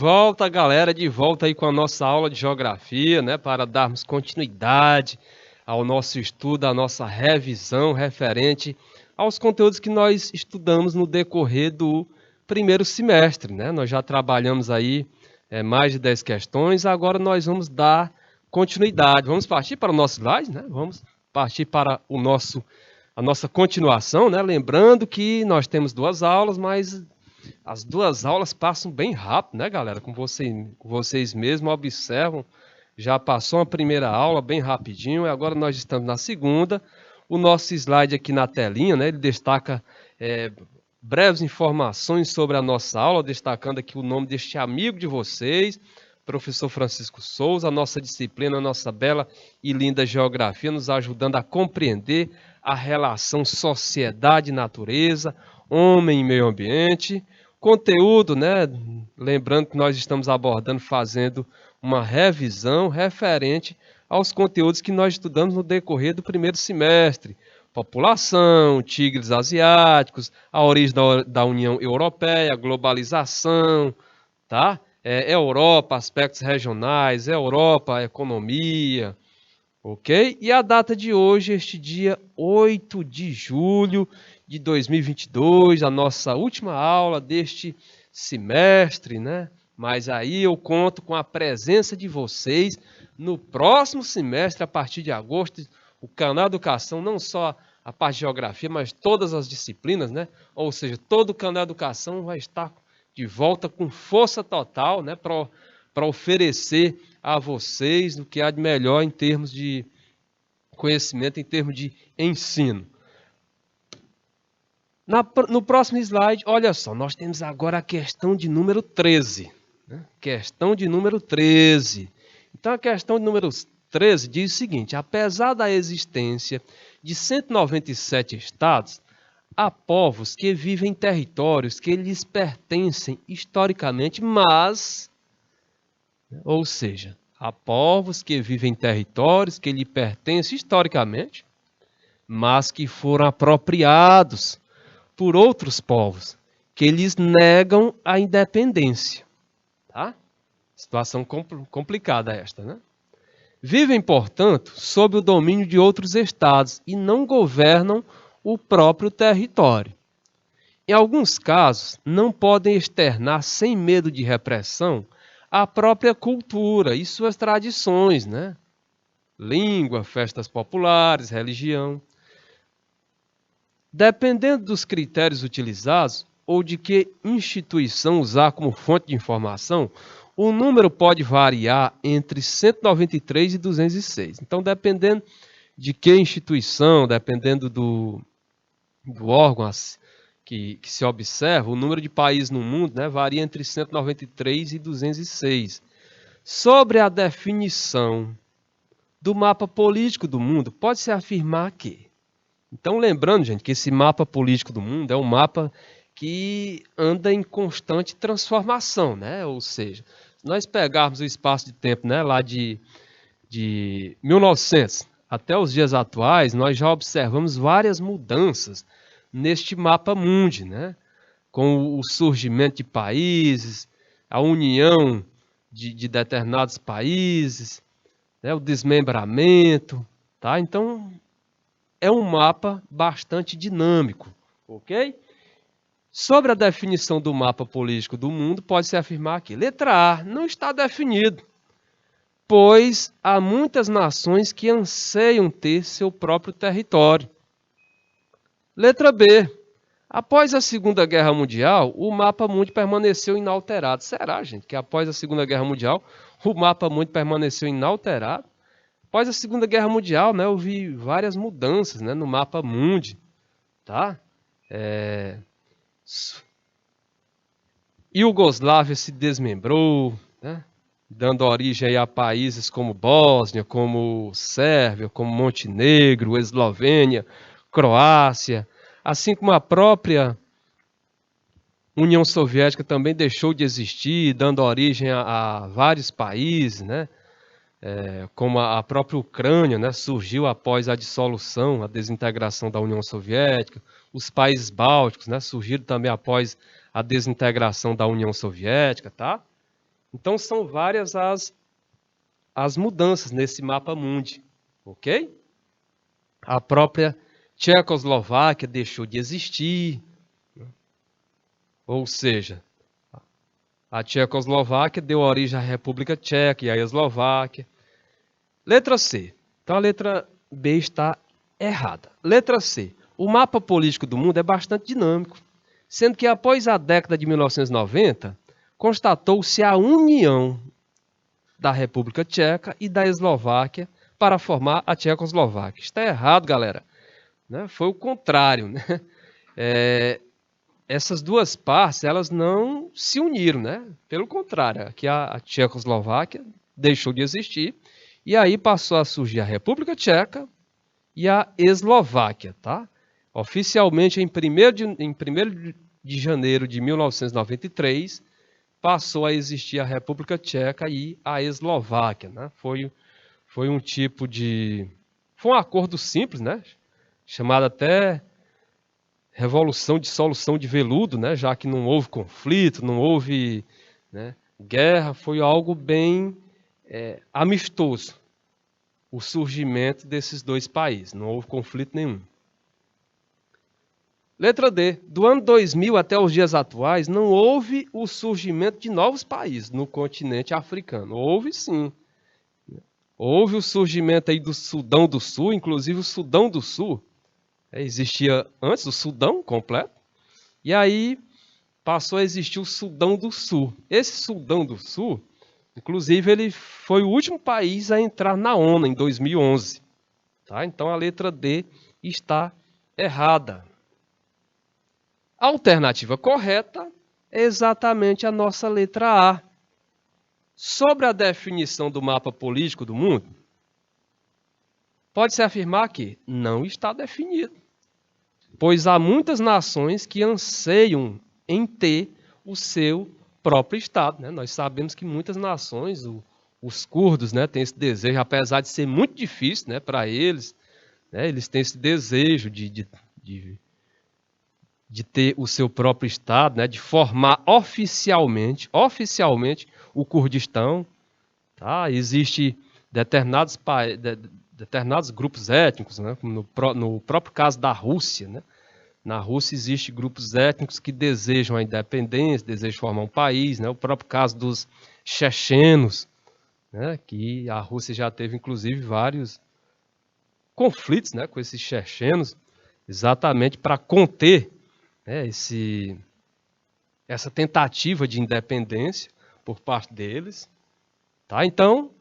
volta, galera, de volta aí com a nossa aula de geografia, né, para darmos continuidade ao nosso estudo, à nossa revisão referente aos conteúdos que nós estudamos no decorrer do primeiro semestre, né? Nós já trabalhamos aí mais de 10 questões, agora nós vamos dar continuidade. Vamos partir para o nosso slide, né? Vamos partir para a nossa continuação, né? Lembrando que nós temos 2 aulas, mas as 2 aulas passam bem rápido, né, galera? Como vocês mesmos observam, já passou a primeira aula bem rapidinho, e agora nós estamos na segunda. O nosso slide aqui na telinha, né, ele destaca breves informações sobre a nossa aula, destacando aqui o nome deste amigo de vocês, professor Francisco Souza, a nossa disciplina, a nossa bela e linda geografia, nos ajudando a compreender a relação sociedade e natureza, homem e meio ambiente. Conteúdo, né? Lembrando que nós estamos abordando, fazendo uma revisão referente aos conteúdos que nós estudamos no decorrer do primeiro semestre. População, tigres asiáticos, a origem da União Europeia, globalização, tá? Europa, aspectos regionais, Europa, economia, ok? E a data de hoje, este dia 8 de julho de 2022, a nossa última aula deste semestre, né? Mas aí eu conto com a presença de vocês no próximo semestre, a partir de agosto, o canal Educação, não só a parte de geografia, mas todas as disciplinas, né? Ou seja, todo o canal Educação vai estar de volta com força total, né? Para oferecer a vocês o que há de melhor em termos de conhecimento, em termos de ensino. No próximo slide, olha só, nós temos agora a questão de número 13. Né? Questão de número 13. Então, a questão de número 13 diz o seguinte: apesar da existência de 197 estados, há povos que vivem em territórios que lhes pertencem historicamente, mas, ou seja, há povos que vivem em territórios que lhe pertencem historicamente, mas que foram apropriados por outros povos, que lhes negam a independência. Tá? Situação complicada esta, né? Vivem, portanto, sob o domínio de outros estados e não governam o próprio território. Em alguns casos, não podem externar sem medo de repressão a própria cultura e suas tradições, né? Língua, festas populares, religião. Dependendo dos critérios utilizados ou de que instituição usar como fonte de informação, o número pode variar entre 193 e 206. Então, dependendo de que instituição, dependendo do órgão que se observa, o número de países no mundo, né, varia entre 193 e 206. Sobre a definição do mapa político do mundo, pode-se afirmar que... Então, lembrando, gente, que esse mapa político do mundo é um mapa que anda em constante transformação, né? Ou seja, se nós pegarmos o espaço de tempo, né, lá de 1900 até os dias atuais, nós já observamos várias mudanças neste mapa mundi, né? Com o surgimento de países, a união de determinados países, né, o desmembramento, tá? Então, é um mapa bastante dinâmico, ok? Sobre a definição do mapa político do mundo, pode-se afirmar que, letra A, não está definido, pois há muitas nações que anseiam ter seu próprio território. Letra B, após a Segunda Guerra Mundial, o mapa mundi permaneceu inalterado. Será, gente, que após a Segunda Guerra Mundial, o mapa mundi permaneceu inalterado? Após a Segunda Guerra Mundial, né, houve várias mudanças, né, no mapa mundi, tá? Iugoslávia se desmembrou, né, dando origem aí a países como Bósnia, como Sérvia, como Montenegro, Eslovênia, Croácia, assim como a própria União Soviética também deixou de existir, dando origem a vários países, né? Como a própria Ucrânia, né, surgiu após a dissolução, a desintegração da União Soviética. Os países bálticos, né, surgiram também após a desintegração da União Soviética, tá? Então são várias as mudanças nesse mapa mundi, ok? A própria Tchecoslováquia deixou de existir, ou seja, a Tchecoslováquia deu origem à República Tcheca e à Eslováquia. Letra C. Então a letra B está errada. Letra C. O mapa político do mundo é bastante dinâmico, sendo que após a década de 1990, constatou-se a união da República Tcheca e da Eslováquia para formar a Tchecoslováquia. Está errado, galera. Foi o contrário. Essas duas partes, elas não se uniram, né? Pelo contrário, aqui a Tchecoslováquia deixou de existir e aí passou a surgir a República Tcheca e a Eslováquia, tá? Oficialmente, em 1º de janeiro de 1993, passou a existir a República Tcheca e a Eslováquia, né? Foi um tipo de... Foi um acordo simples, né? Chamado até Revolução de Solução de Veludo, né? Já que não houve conflito, não houve, né, guerra, foi algo bem amistoso o surgimento desses dois países, não houve conflito nenhum. Letra D. Do ano 2000 até os dias atuais, não houve o surgimento de novos países no continente africano. Houve sim. Houve o surgimento aí do Sudão do Sul, inclusive o Sudão do Sul existia antes, o Sudão completo, e aí passou a existir o Sudão do Sul. Esse Sudão do Sul, inclusive, ele foi o último país a entrar na ONU em 2011. Tá? Então a letra D está errada. A alternativa correta é exatamente a nossa letra A. Sobre a definição do mapa político do mundo, pode-se afirmar que não está definido, pois há muitas nações que anseiam em ter o seu próprio Estado, né? Nós sabemos que muitas nações, os curdos, né, têm esse desejo, apesar de ser muito difícil, né, para eles, né, eles têm esse desejo de ter o seu próprio Estado, né, de formar oficialmente o Kurdistão. Tá? Existem determinados grupos étnicos, né, como no próprio caso da Rússia, né? Na Rússia existem grupos étnicos que desejam a independência, desejam formar um país, né? O próprio caso dos chechenos, né? Que a Rússia já teve, inclusive, vários conflitos, né, com esses chechenos, exatamente para conter, né, essa tentativa de independência por parte deles. Tá? Então,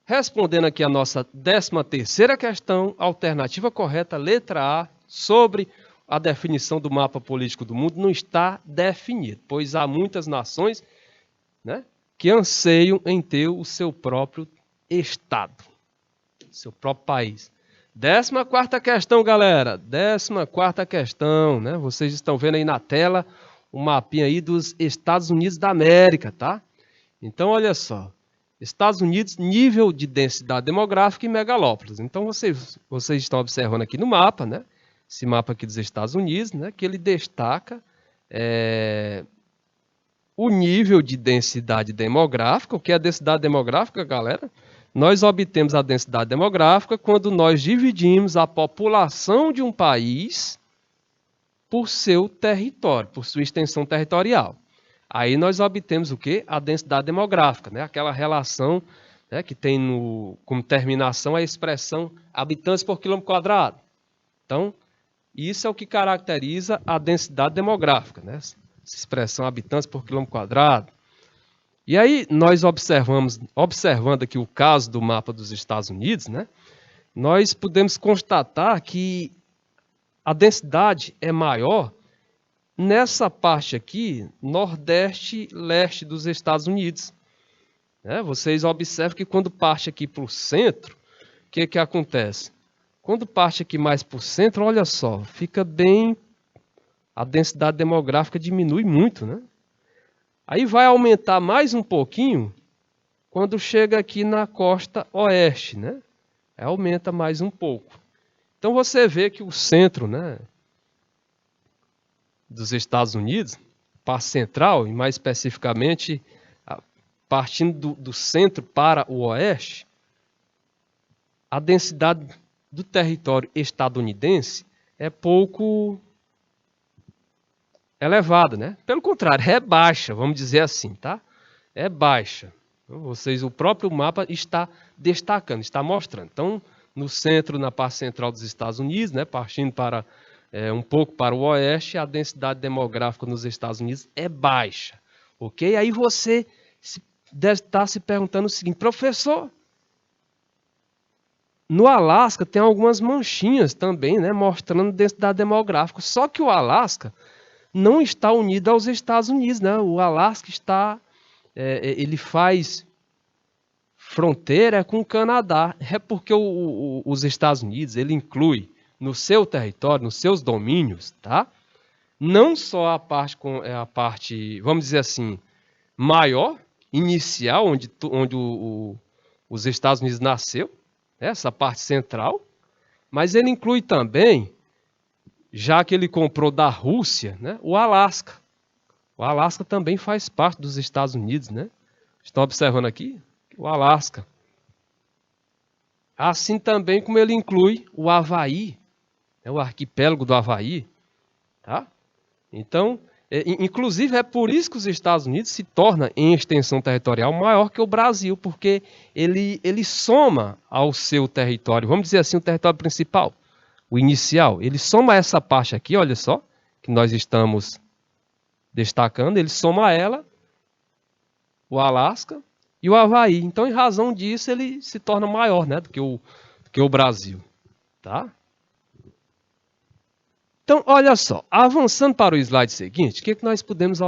respondendo aqui a nossa 13ª questão, alternativa correta, letra A, sobre a definição do mapa político do mundo, não está definido, pois há muitas nações, né, que anseiam em ter o seu próprio Estado, seu próprio país. 14ª questão, galera. 14ª questão, né? Vocês estão vendo aí na tela o mapinha aí dos Estados Unidos da América, tá? Então, olha só. Estados Unidos, nível de densidade demográfica e megalópolis. Então, vocês estão observando aqui no mapa, né? Esse mapa aqui dos Estados Unidos, né? Que ele destaca o nível de densidade demográfica. O que é a densidade demográfica, galera? Nós obtemos a densidade demográfica quando nós dividimos a população de um país por seu território, por sua extensão territorial. Aí nós obtemos o quê? A densidade demográfica, né? Aquela relação, né, que tem como terminação a expressão habitantes por quilômetro quadrado. Então, isso é o que caracteriza a densidade demográfica, né? Essa expressão habitantes por quilômetro quadrado. E aí nós observando aqui o caso do mapa dos Estados Unidos, né, nós podemos constatar que a densidade é maior nessa parte aqui, nordeste e leste dos Estados Unidos. Né? Vocês observam que quando parte aqui para o centro, o que acontece? Quando parte aqui mais para o centro, olha só, fica bem... A densidade demográfica diminui muito, né? Aí vai aumentar mais um pouquinho quando chega aqui na costa oeste, né? Aumenta mais um pouco. Então você vê que o centro, né, dos Estados Unidos, parte central, e mais especificamente partindo do centro para o oeste, a densidade do território estadunidense é pouco elevada, né? Pelo contrário, é baixa, vamos dizer assim, tá? É baixa. O próprio mapa está destacando, está mostrando. Então, no centro, na parte central dos Estados Unidos, né, partindo para um pouco para o oeste, a densidade demográfica nos Estados Unidos é baixa, ok? Aí você deve estar se perguntando o seguinte: professor, no Alasca tem algumas manchinhas também, né, mostrando densidade demográfica. Só que o Alasca não está unido aos Estados Unidos, né? O Alasca está, ele faz fronteira com o Canadá. É porque os Estados Unidos, ele inclui no seu território, nos seus domínios, tá? Não só a parte, vamos dizer assim, maior, inicial, onde os Estados Unidos nasceu, essa parte central, mas ele inclui também, já que ele comprou da Rússia, né, o Alasca. O Alasca também faz parte dos Estados Unidos, né? Estão observando aqui? O Alasca. Assim também como ele inclui o Havaí, né, o arquipélago do Havaí, tá? Então, inclusive é por isso que os Estados Unidos se torna em extensão territorial maior que o Brasil, porque ele soma ao seu território, vamos dizer assim, o território principal, o inicial, ele soma essa parte aqui, olha só, que nós estamos destacando, ele soma a ela, o Alasca e o Havaí. Então, em razão disso, ele se torna maior, né, do que o Brasil, tá? Então, olha só, avançando para o slide seguinte, o que nós podemos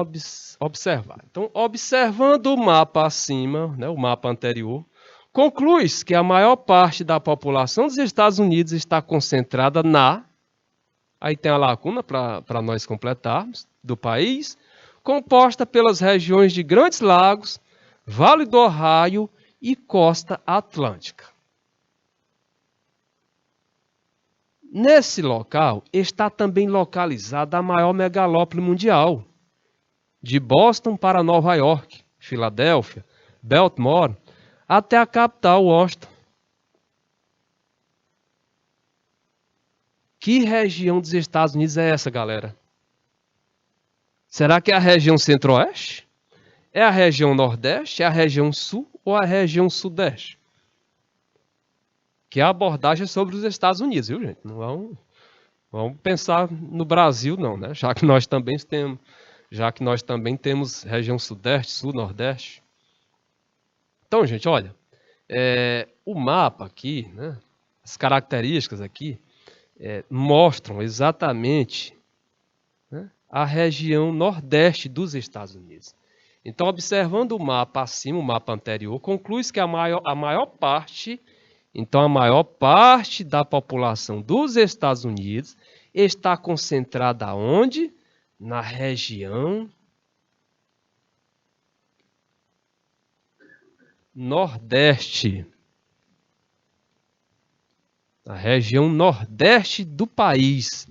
observar? Então, observando o mapa acima, né, o mapa anterior, conclui-se que a maior parte da população dos Estados Unidos está concentrada aí tem a lacuna para nós completarmos, do país, composta pelas regiões de Grandes Lagos, Vale do Ohio e Costa Atlântica. Nesse local está também localizada a maior megalópole mundial, de Boston para Nova York, Filadélfia, Baltimore, até a capital, Washington. Que região dos Estados Unidos é essa, galera? Será que é a região centro-oeste? É a região nordeste? É a região sul ou a região sudeste? Que é a abordagem sobre os Estados Unidos, viu, gente? Não vamos pensar no Brasil, não, né? Já que nós também temos região sudeste, sul, nordeste. Então, gente, olha, o mapa aqui, né? As características aqui mostram exatamente, né, a região nordeste dos Estados Unidos. Então, observando o mapa acima, o mapa anterior, conclui-se que a maior parte da população dos Estados Unidos está concentrada onde? Na região nordeste. Na região nordeste do país,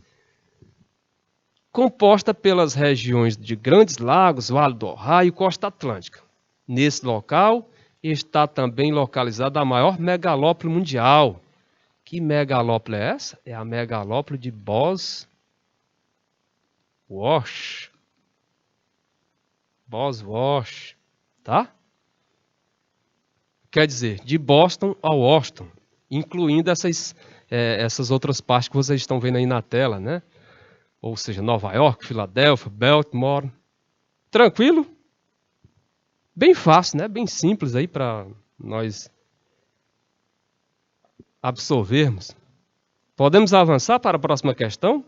composta pelas regiões de Grandes Lagos, Vale do Ohio e Costa Atlântica. Nesse local está também localizada a maior megalópole mundial. Que megalópole é essa? É a megalópole de Bosworth. Bosworth, tá? Quer dizer, de Boston a Washington, incluindo essas outras partes que vocês estão vendo aí na tela, né? Ou seja, Nova York, Filadélfia, Baltimore. Tranquilo? Bem fácil, né? Bem simples aí para nós absorvermos. Podemos avançar para a próxima questão?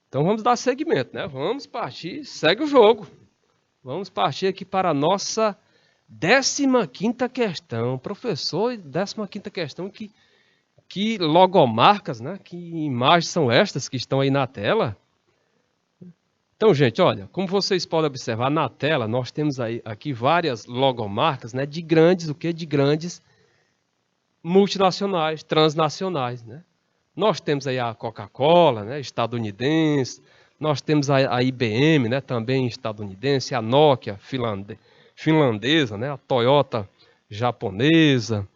Então vamos dar seguimento, né? Vamos partir, segue o jogo. Vamos partir aqui para a nossa 15ª questão. Professor, 15ª questão, que logomarcas, né? Que imagens são estas que estão aí na tela? Então, gente, olha, como vocês podem observar na tela, nós temos aqui várias logomarcas, né, de grandes multinacionais, transnacionais, né? Nós temos aí a Coca-Cola, né, estadunidense, Nós temos a IBM, né, também estadunidense, a Nokia finlandesa, né, a Toyota japonesa,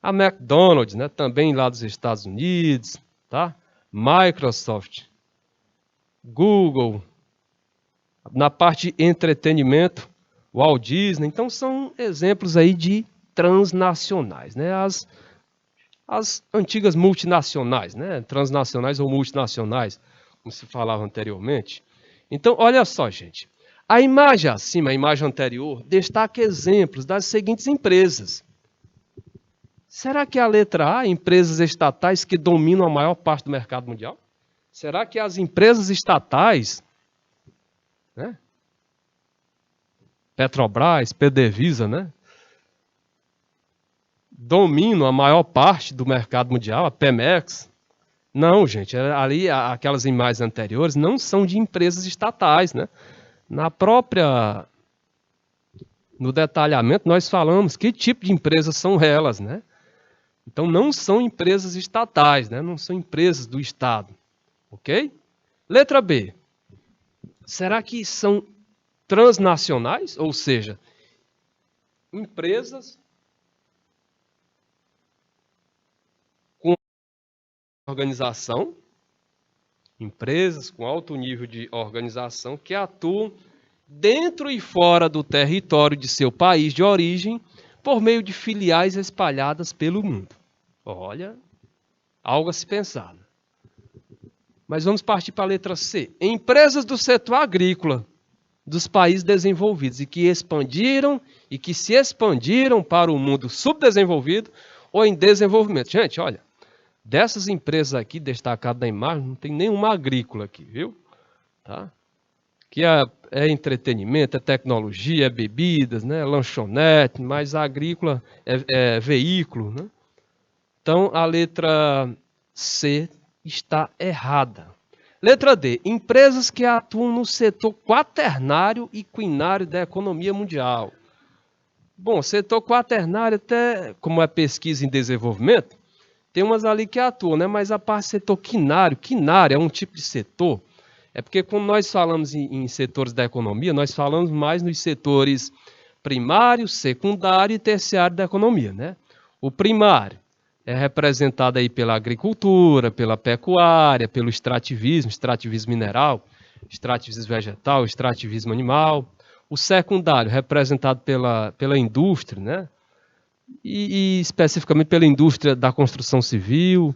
a McDonald's, né, também lá dos Estados Unidos, tá? Microsoft, Google, na parte de entretenimento, Walt Disney. Então são exemplos aí de transnacionais, né? As antigas multinacionais, né? Transnacionais ou multinacionais, como se falava anteriormente. Então, olha só, gente. A imagem acima, a imagem anterior, destaca exemplos das seguintes empresas. Será que a letra A, empresas estatais que dominam a maior parte do mercado mundial? Será que as empresas estatais, né? Petrobras, PDVSA, né? Dominam a maior parte do mercado mundial, a Pemex? Não, gente, ali aquelas imagens anteriores não são de empresas estatais, né? No detalhamento nós falamos que tipo de empresas são elas, né? Então não são empresas estatais, né? Não são empresas do Estado, ok? Letra B. Será que são transnacionais? Ou seja, empresas com organização, empresas com alto nível de organização que atuam dentro e fora do território de seu país de origem por meio de filiais espalhadas pelo mundo. Olha, algo a se pensar. Mas vamos partir para a letra C. Empresas do setor agrícola dos países desenvolvidos e que se expandiram para o mundo subdesenvolvido ou em desenvolvimento. Gente, olha, dessas empresas aqui destacadas na imagem, não tem nenhuma agrícola aqui, viu? Tá? Que é entretenimento, é tecnologia, é bebidas, né? Lanchonete, mas a agrícola é veículo, né? Então, a letra C está errada. Letra D. Empresas que atuam no setor quaternário e quinário da economia mundial. Bom, setor quaternário, até como é pesquisa em desenvolvimento, tem umas ali que atuam, né? Mas a parte setor quinário é um tipo de setor. É porque quando nós falamos em setores da economia, nós falamos mais nos setores primário, secundário e terciário da economia, né? O primário é representado aí pela agricultura, pela pecuária, pelo extrativismo mineral, extrativismo vegetal, extrativismo animal. O secundário representado pela indústria, né? E especificamente pela indústria da construção civil.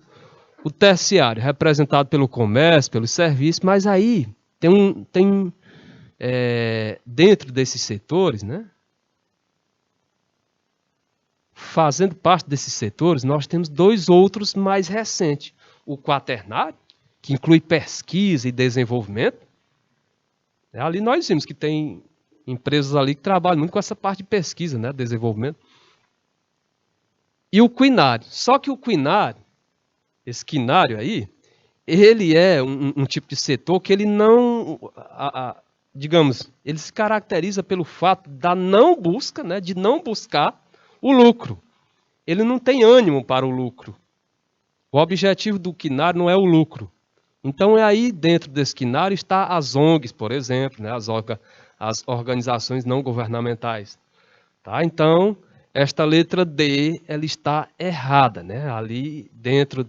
O terciário representado pelo comércio, pelos serviços, mas aí tem dentro desses setores, né? Fazendo parte desses setores, nós temos dois outros mais recentes. O quaternário, que inclui pesquisa e desenvolvimento. Ali nós vimos que tem empresas ali que trabalham muito com essa parte de pesquisa, né, desenvolvimento. E o quinário. Só que o quinário, esse quinário aí, ele é um tipo de setor que ele não, digamos, ele se caracteriza pelo fato da não busca, né, de não buscar o lucro. Ele não tem ânimo para o lucro. O objetivo do quinário não é o lucro. Então, aí dentro desse quinário está as ONGs, por exemplo, né, as organizações não governamentais. Tá? Então, esta letra D ela está errada. Né? Ali dentro,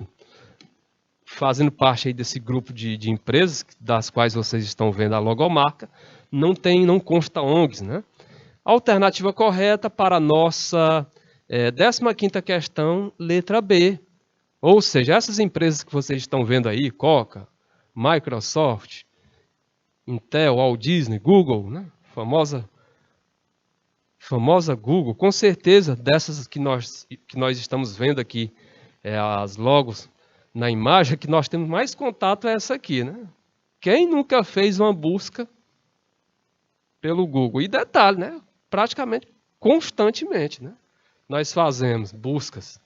fazendo parte aí desse grupo de empresas, das quais vocês estão vendo a logomarca, não consta ONGs. Né? A alternativa correta para a nossa 15ª questão, letra B. Ou seja, essas empresas que vocês estão vendo aí, Coca, Microsoft, Intel, Walt Disney, Google, né? Famosa Google, com certeza dessas que nós estamos vendo aqui, as logos na imagem, que nós temos mais contato é essa aqui, né? Quem nunca fez uma busca pelo Google? E detalhe, né? Praticamente constantemente, né? Nós fazemos buscas,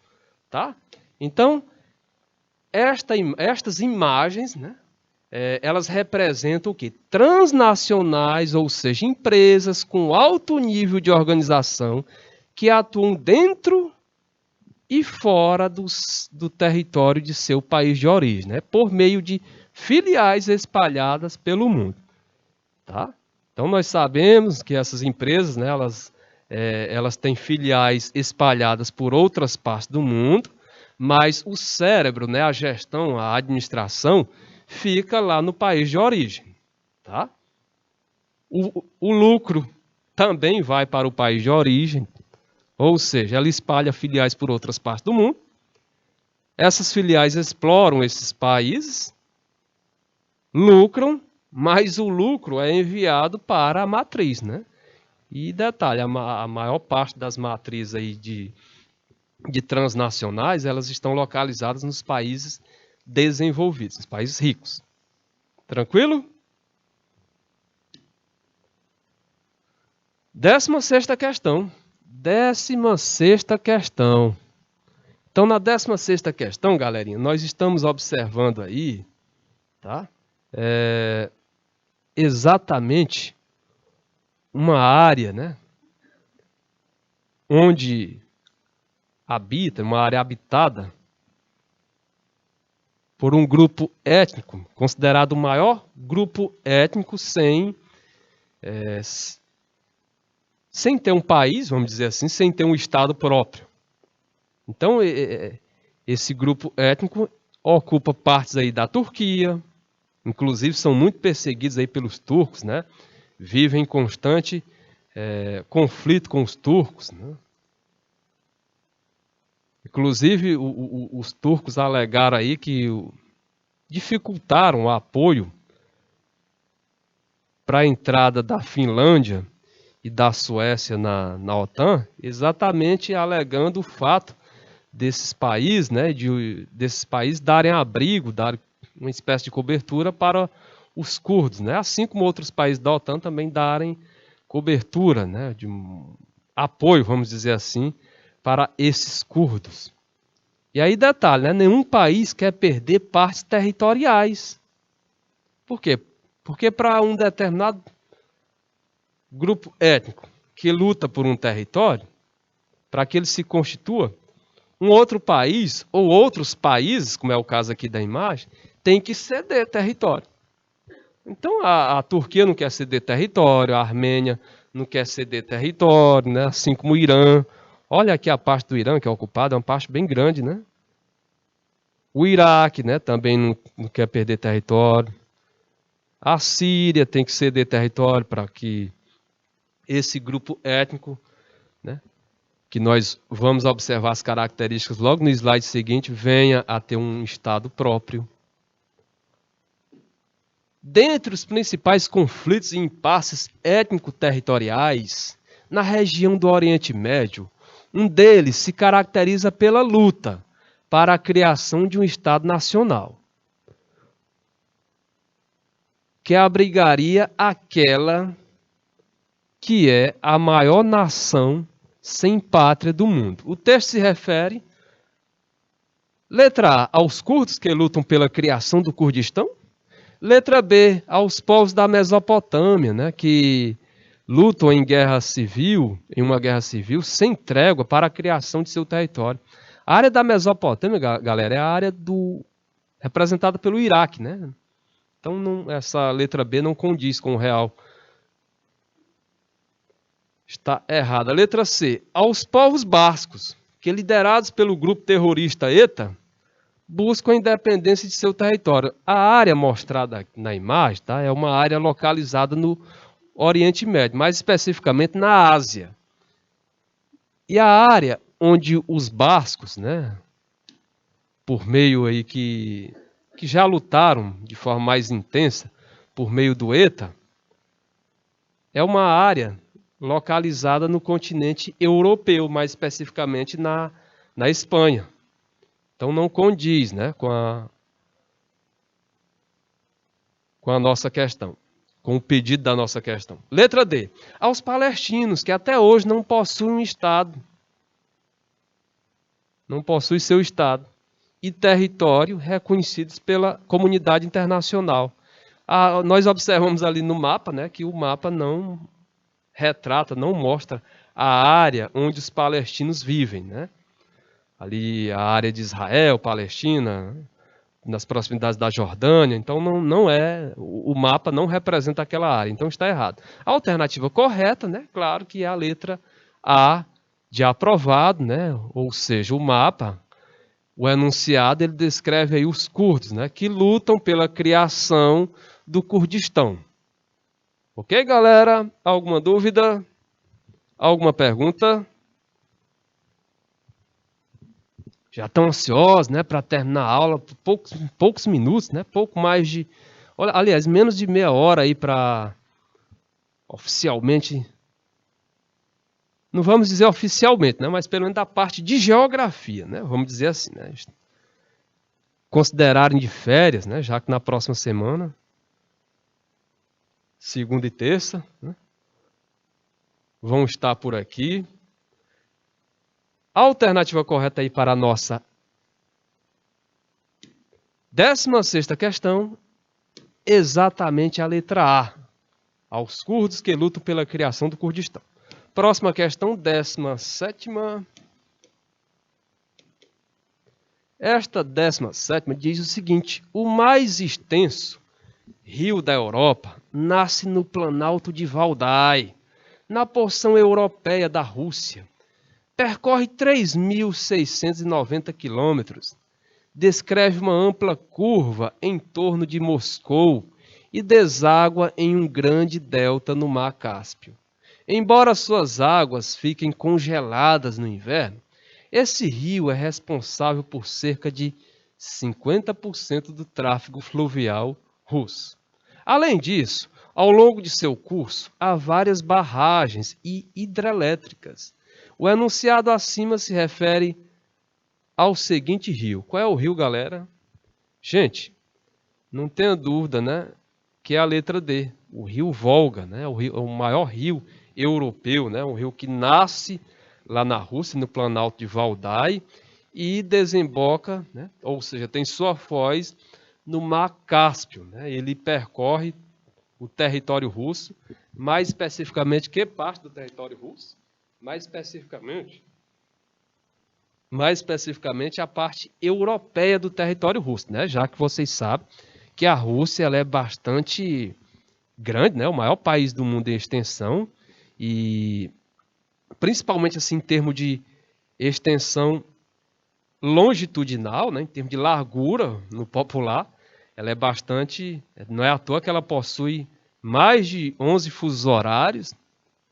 tá? Então, estas imagens, né, elas representam o quê? Transnacionais, ou seja, empresas com alto nível de organização que atuam dentro e fora do território de seu país de origem, né, por meio de filiais espalhadas pelo mundo. Tá? Então nós sabemos que essas empresas, né, elas têm filiais espalhadas por outras partes do mundo, mas o cérebro, né, a gestão, a administração, fica lá no país de origem. Tá? O lucro também vai para o país de origem, ou seja, ela espalha filiais por outras partes do mundo. Essas filiais exploram esses países, lucram, mas o lucro é enviado para a matriz, né? E detalhe, a maior parte das matrizes aí de transnacionais, elas estão localizadas nos países desenvolvidos, nos países ricos. Tranquilo? 16ª questão. 16ª questão. Então, na 16ª questão, galerinha, nós estamos observando aí, tá? Exatamente uma área, né? Onde habita, uma área habitada por um grupo étnico, considerado o maior grupo étnico sem ter um país, vamos dizer assim, sem ter um estado próprio. Então, esse grupo étnico ocupa partes aí da Turquia, inclusive são muito perseguidos aí pelos turcos, né? Vivem em constante conflito com os turcos, né? Inclusive, os turcos alegaram aí que dificultaram o apoio para a entrada da Finlândia e da Suécia na OTAN, exatamente alegando o fato desses países, né, desses países darem abrigo, darem uma espécie de cobertura para os curdos, né, assim como outros países da OTAN também darem cobertura, né, de apoio, vamos dizer assim, para esses curdos. E aí detalhe, né, nenhum país quer perder partes territoriais. Por quê? Porque para um determinado grupo étnico que luta por um território, para que ele se constitua, um outro país, ou outros países, como é o caso aqui da imagem, tem que ceder território. Então a Turquia não quer ceder território, a Armênia não quer ceder território, né? Assim como o Irã. Olha aqui a parte do Irã que é ocupada, é uma parte bem grande, né? O Iraque, né, também não quer perder território. A Síria tem que ceder território para que esse grupo étnico, né, que nós vamos observar as características logo no slide seguinte, venha a ter um estado próprio. Dentre os principais conflitos e impasses étnico-territoriais na região do Oriente Médio, um deles se caracteriza pela luta para a criação de um Estado nacional, que abrigaria aquela que é a maior nação sem pátria do mundo. O texto se refere, letra A, aos curdos que lutam pela criação do Kurdistão. Letra B, aos povos da Mesopotâmia, né, que lutam em uma guerra civil, sem trégua para a criação de seu território. A área da Mesopotâmia, galera, é a área representada pelo Iraque, né? Então, essa letra B não condiz com o real. Está errada. Letra C. Aos povos bascos, que liderados pelo grupo terrorista ETA, buscam a independência de seu território. A área mostrada na imagem, tá, é uma área localizada no Oriente Médio, mais especificamente na Ásia. E a área onde os bascos, né, por meio aí que já lutaram de forma mais intensa por meio do ETA, é uma área localizada no continente europeu, mais especificamente na Espanha. Então não condiz, né, com a nossa questão, com o pedido da nossa questão. Letra D. Aos palestinos, que até hoje não possuem um Estado, não possuem seu Estado e território reconhecidos pela comunidade internacional. Nós observamos ali no mapa, né, que o mapa não retrata, não mostra a área onde os palestinos vivem, né? Ali a área de Israel, Palestina, nas proximidades da Jordânia, então não é, o mapa não representa aquela área, então está errado. A alternativa correta, né, claro que é a letra A de aprovado, né, ou seja, o mapa, o enunciado, ele descreve aí os curdos, né, que lutam pela criação do Kurdistão. Ok, galera? Alguma dúvida? Alguma pergunta? Já estão ansiosos, né, para terminar a aula, poucos minutos, né, pouco mais de, olha, aliás, menos de meia hora aí para oficialmente, não vamos dizer oficialmente, né, mas pelo menos da parte de geografia, né, vamos dizer assim, né, considerarem de férias, né, já que na próxima semana, segunda e terça, né, vão estar por aqui. A alternativa correta aí para a nossa 16ª questão, exatamente a letra A. Aos curdos que lutam pela criação do Kurdistão. Próxima questão, 17ª. Esta 17ª diz o seguinte: o mais extenso rio da Europa nasce no Planalto de Valdai, na porção europeia da Rússia. Percorre 3.690 quilômetros. Descreve uma ampla curva em torno de Moscou e deságua em um grande delta no Mar Cáspio. Embora suas águas fiquem congeladas no inverno, esse rio é responsável por cerca de 50% do tráfego fluvial russo. Além disso, ao longo de seu curso, há várias barragens e hidrelétricas. O enunciado acima se refere ao seguinte rio. Qual é o rio, galera? Gente, não tenha dúvida, né, que é a letra D, o rio Volga, né, o maior rio europeu, né, um rio que nasce lá na Rússia, no Planalto de Valdai, e desemboca, né, ou seja, tem sua foz no Mar Cáspio, né, ele percorre o território russo, mais especificamente, que parte do território russo? Mais especificamente a parte europeia do território russo, né? Já que vocês sabem que a Rússia ela é bastante grande, né? O maior país do mundo em extensão e principalmente assim em termos de extensão longitudinal, né? Em termos de largura no popular, ela é bastante, não é à toa que ela possui mais de 11 fusos horários,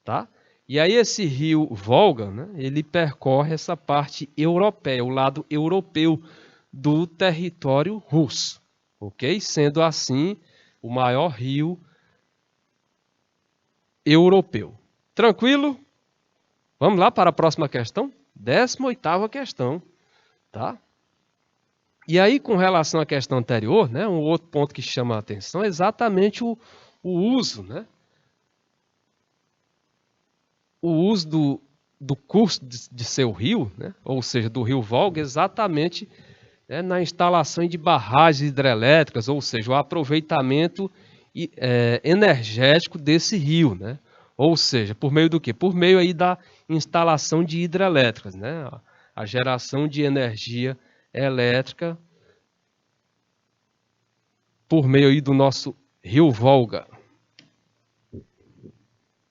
tá? E aí esse rio Volga, né, ele percorre essa parte europeia, o lado europeu do território russo, ok? Sendo assim o maior rio europeu. Tranquilo? Vamos lá para a próxima questão? 18ª questão, tá? E aí com relação à questão anterior, né, um outro ponto que chama a atenção é exatamente o uso, né? O uso do curso de seu rio, né? Ou seja, do rio Volga, exatamente, né, na instalação de barragens hidrelétricas, ou seja, o aproveitamento energético desse rio, né? Ou seja, por meio do quê? Por meio aí da instalação de hidrelétricas, né? A geração de energia elétrica por meio aí do nosso rio Volga.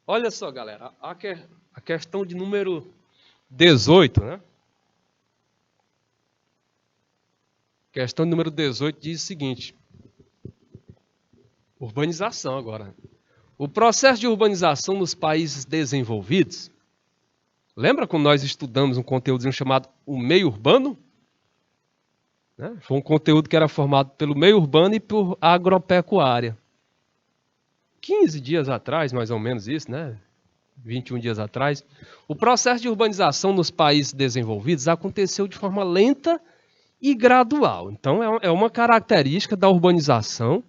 Olha só, galera, a questão de número 18, né? Questão de número 18 diz o seguinte: urbanização agora. O processo de urbanização nos países desenvolvidos, lembra quando nós estudamos um conteúdo chamado o meio urbano? Né? Foi um conteúdo que era formado pelo meio urbano e por agropecuária. 15 dias atrás, mais ou menos isso, né? 21 dias atrás, o processo de urbanização nos países desenvolvidos aconteceu de forma lenta e gradual. Então, é uma característica da urbanização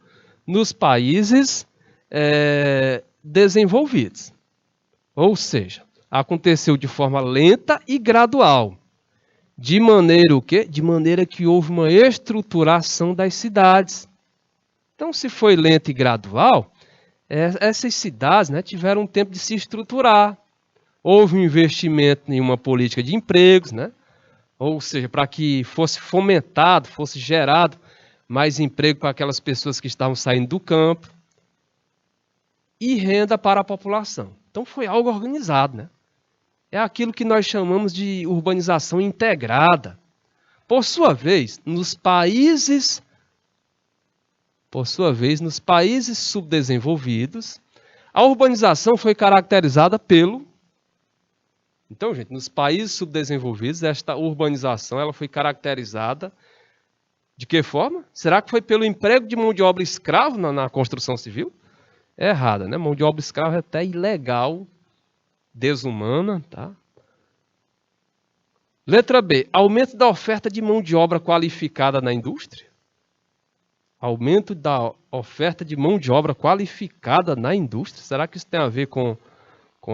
nos países desenvolvidos. Ou seja, aconteceu de forma lenta e gradual. De maneira o quê? De maneira que houve uma estruturação das cidades. Então, se foi lento e gradual, essas cidades, né, tiveram um tempo de se estruturar. Houve um investimento em uma política de empregos, né? Ou seja, para que fosse fomentado, fosse gerado mais emprego para aquelas pessoas que estavam saindo do campo e renda para a população. Então foi algo organizado, né? É aquilo que nós chamamos de urbanização integrada. Por sua vez, nos países subdesenvolvidos, a urbanização foi caracterizada pelo... Então, gente, nos países subdesenvolvidos, esta urbanização ela foi caracterizada de que forma? Será que foi pelo emprego de mão de obra escrava na construção civil? É errada, né? Mão de obra escrava é até ilegal, desumana, tá? Letra B, aumento da oferta de mão de obra qualificada na indústria. Aumento da oferta de mão de obra qualificada na indústria. Será que isso tem a ver com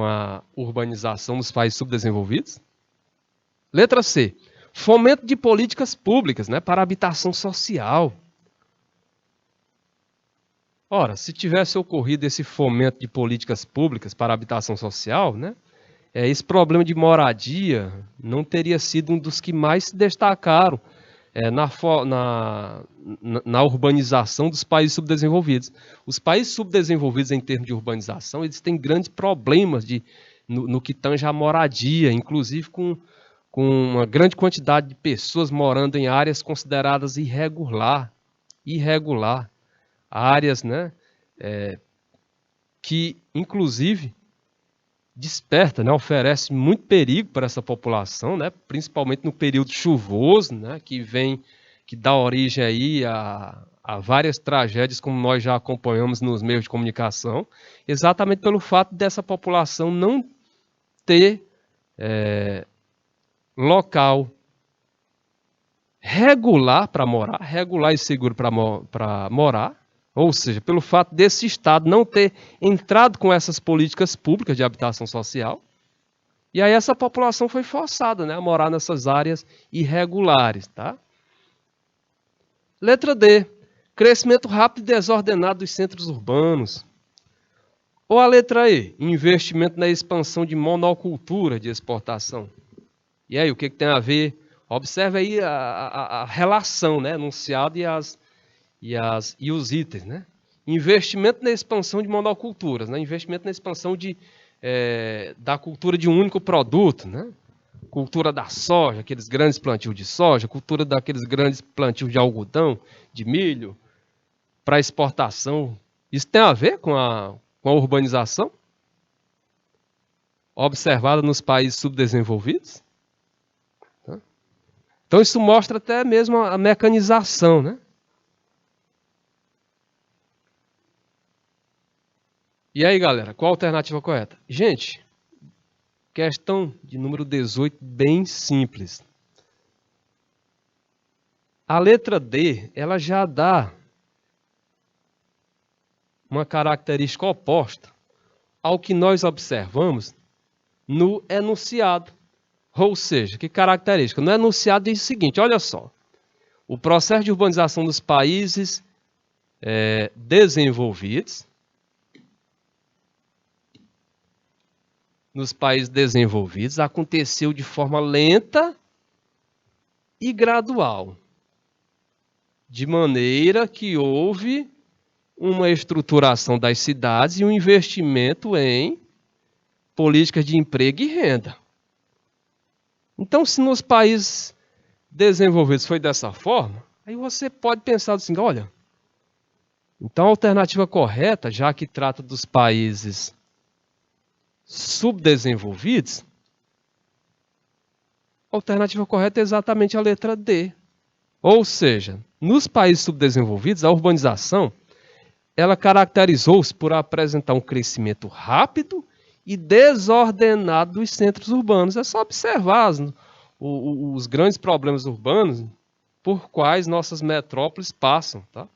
a urbanização nos países subdesenvolvidos? Letra C, fomento de políticas públicas, né, para habitação social. Ora, se tivesse ocorrido esse fomento de políticas públicas para habitação social, né, esse problema de moradia não teria sido um dos que mais se destacaram na urbanização dos países subdesenvolvidos. Os países subdesenvolvidos, em termos de urbanização, eles têm grandes problemas no que tange à moradia, inclusive com uma grande quantidade de pessoas morando em áreas consideradas irregular, áreas, né, que, inclusive, desperta, né, oferece muito perigo para essa população, né, principalmente no período chuvoso, né, que dá origem aí a várias tragédias, como nós já acompanhamos nos meios de comunicação, exatamente pelo fato dessa população não ter local regular para morar, regular e seguro para morar, ou seja, pelo fato desse Estado não ter entrado com essas políticas públicas de habitação social, e aí essa população foi forçada, né, a morar nessas áreas irregulares. Tá? Letra D, crescimento rápido e desordenado dos centros urbanos. Ou a letra E, investimento na expansão de monocultura de exportação. E aí, o que tem a ver? Observe aí a relação, né, enunciado e os itens, né? Investimento na expansão de monoculturas, né? Investimento na expansão da cultura de um único produto, né? Cultura da soja, aqueles grandes plantios de soja, cultura daqueles grandes plantios de algodão, de milho, para exportação. Isso tem a ver com a urbanização observada nos países subdesenvolvidos? Então isso mostra até mesmo a mecanização, né? E aí, galera, qual a alternativa correta? Gente, questão de número 18, bem simples. A letra D, ela já dá uma característica oposta ao que nós observamos no enunciado. Ou seja, que característica? No enunciado diz o seguinte, olha só. O processo de urbanização dos países desenvolvidos, aconteceu de forma lenta e gradual, de maneira que houve uma estruturação das cidades e um investimento em políticas de emprego e renda. Então, se nos países desenvolvidos foi dessa forma, aí você pode pensar assim, olha, então a alternativa correta, já que trata dos países subdesenvolvidos, a alternativa correta é exatamente a letra D. Ou seja, nos países subdesenvolvidos, a urbanização ela caracterizou-se por apresentar um crescimento rápido e desordenado dos centros urbanos. É só observar os grandes problemas urbanos por quais nossas metrópoles passam. Tá?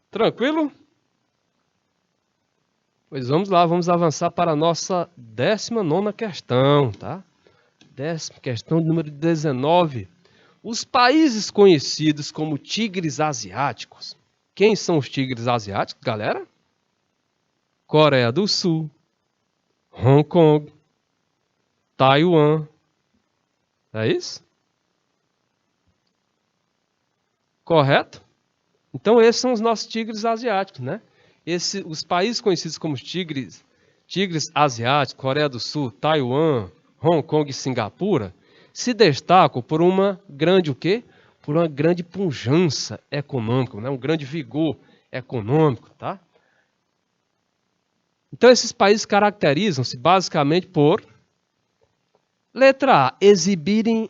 Tranquilo? Pois vamos lá, vamos avançar para a nossa 19ª questão. Tá? Questão número 19. Os países conhecidos como tigres asiáticos. Quem são os tigres asiáticos, galera? Coreia do Sul, Hong Kong, Taiwan. É isso? Correto? Então esses são os nossos tigres asiáticos, né? Os países conhecidos como tigres asiáticos, Coreia do Sul, Taiwan, Hong Kong e Singapura, se destacam por uma grande o quê? Por uma grande pujança econômica, né? Um grande vigor econômico, tá? Então esses países caracterizam-se basicamente por, letra A, exibirem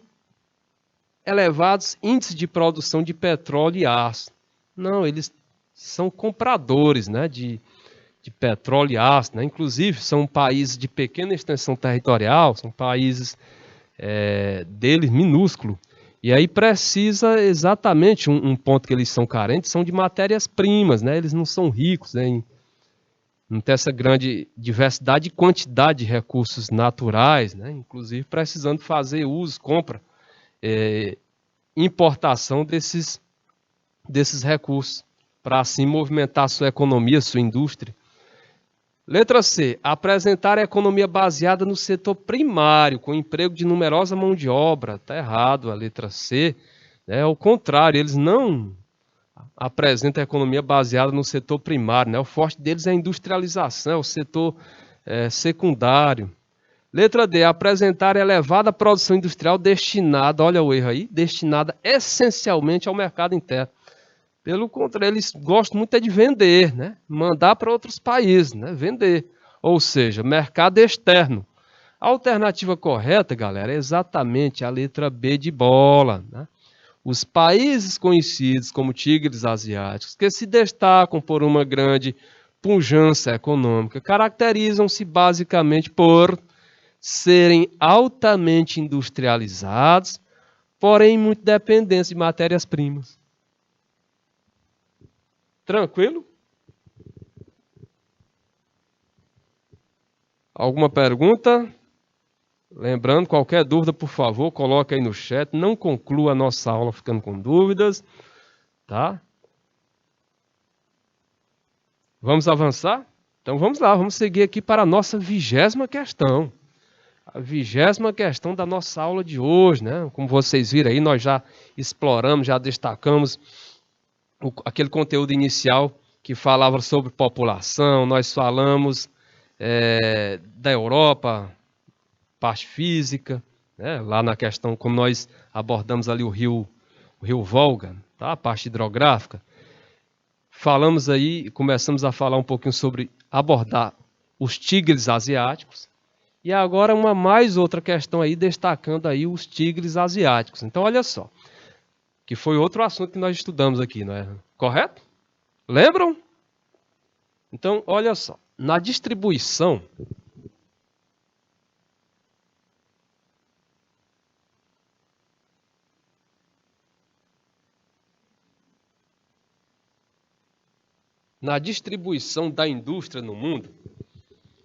elevados índices de produção de petróleo e aço. Não, eles são compradores, né, de petróleo e aço, né? Inclusive são países de pequena extensão territorial, são países deles minúsculos. E aí precisa exatamente um ponto que eles são carentes, são de matérias-primas, né? Eles não são ricos, né? Não tem essa grande diversidade e quantidade de recursos naturais, né? Inclusive precisando fazer uso, compra, importação desses recursos, para assim movimentar sua economia, sua indústria. Letra C. Apresentar a economia baseada no setor primário, com emprego de numerosa mão de obra. Está errado a letra C. É o contrário, eles não apresentam a economia baseada no setor primário. Né? O forte deles é a industrialização, é o setor secundário. Letra D. Apresentar elevada produção industrial destinada, olha o erro aí, destinada essencialmente ao mercado interno. Pelo contrário, eles gostam muito de vender, né? Mandar para outros países, né? Vender. Ou seja, mercado externo. A alternativa correta, galera, é exatamente a letra B de bola, né? Os países conhecidos como tigres asiáticos, que se destacam por uma grande pujança econômica, caracterizam-se basicamente por serem altamente industrializados, porém muito dependentes de matérias-primas. Tranquilo? Alguma pergunta? Lembrando, qualquer dúvida, por favor, coloque aí no chat. Não conclua a nossa aula ficando com dúvidas, tá? Vamos avançar? Então vamos lá, vamos seguir aqui para a nossa 20ª questão. A 20ª questão da nossa aula de hoje, né? Como vocês viram aí, nós já exploramos, já destacamos aquele conteúdo inicial que falava sobre população, nós falamos da Europa, parte física, né? Lá na questão, como nós abordamos ali o rio Volga, tá? A parte hidrográfica. Falamos aí, começamos a falar um pouquinho sobre abordar os tigres asiáticos. E agora uma mais outra questão aí, destacando aí os tigres asiáticos. Então, olha só, que foi outro assunto que nós estudamos aqui, não é? Correto? Lembram? Então, olha só, na distribuição da indústria no mundo,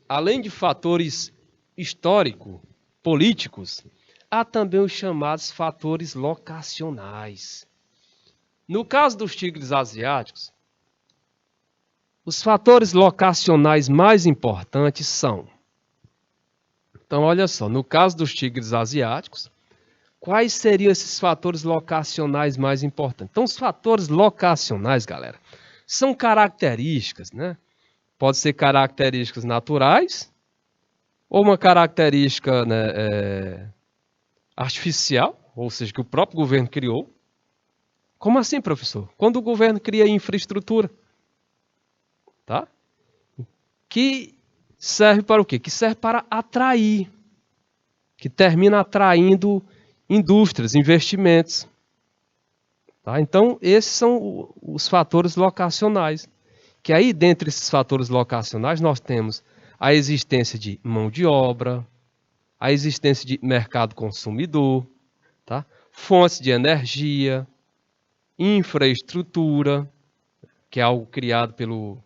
além de fatores históricos, políticos, há também os chamados fatores locacionais. No caso dos tigres asiáticos, os fatores locacionais mais importantes são... Então, olha só, no caso dos tigres asiáticos, quais seriam esses fatores locacionais mais importantes? Então, os fatores locacionais, galera, são características, né? Pode ser características naturais ou uma característica, né, artificial, ou seja, que o próprio governo criou. Como assim, professor? Quando o governo cria infraestrutura, tá? Que serve para o quê? Que serve para atrair, que termina atraindo indústrias, investimentos. Tá? Então, esses são os fatores locacionais. Que aí, dentre esses fatores locacionais, nós temos a existência de mão de obra, a existência de mercado consumidor, tá? Fontes de energia, infraestrutura, que é algo criado pelo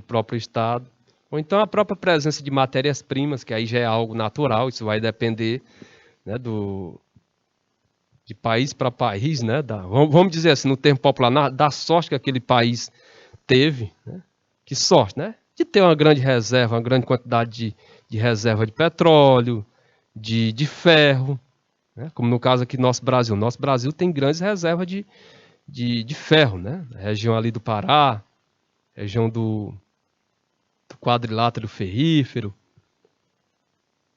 próprio Estado, ou então a própria presença de matérias-primas, que aí já é algo natural, isso vai depender, né, de país para país, né, vamos dizer assim, no termo popular, da sorte que aquele país teve, né? Que sorte, né? De ter uma grande reserva, uma grande quantidade de reserva de petróleo, de ferro, né? Como no caso aqui do nosso Brasil. Nosso Brasil tem grandes reservas de de ferro, né? A região ali do Pará, região do quadrilátero ferrífero.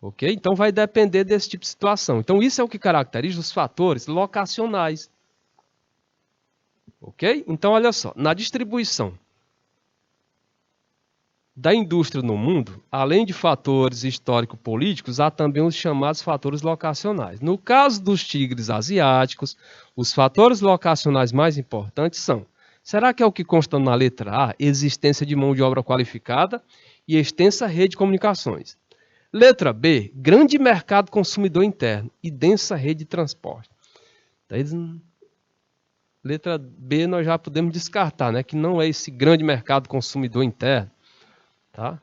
Ok? Então vai depender desse tipo de situação. Então isso é o que caracteriza os fatores locacionais. Ok? Então olha só, na distribuição da indústria no mundo, além de fatores histórico-políticos, há também os chamados fatores locacionais. No caso dos tigres asiáticos, os fatores locacionais mais importantes são: será que é o que consta na letra A, existência de mão de obra qualificada e extensa rede de comunicações? Letra B, grande mercado consumidor interno e densa rede de transporte. Letra B nós já podemos descartar, né? Que não é esse grande mercado consumidor interno. Tá?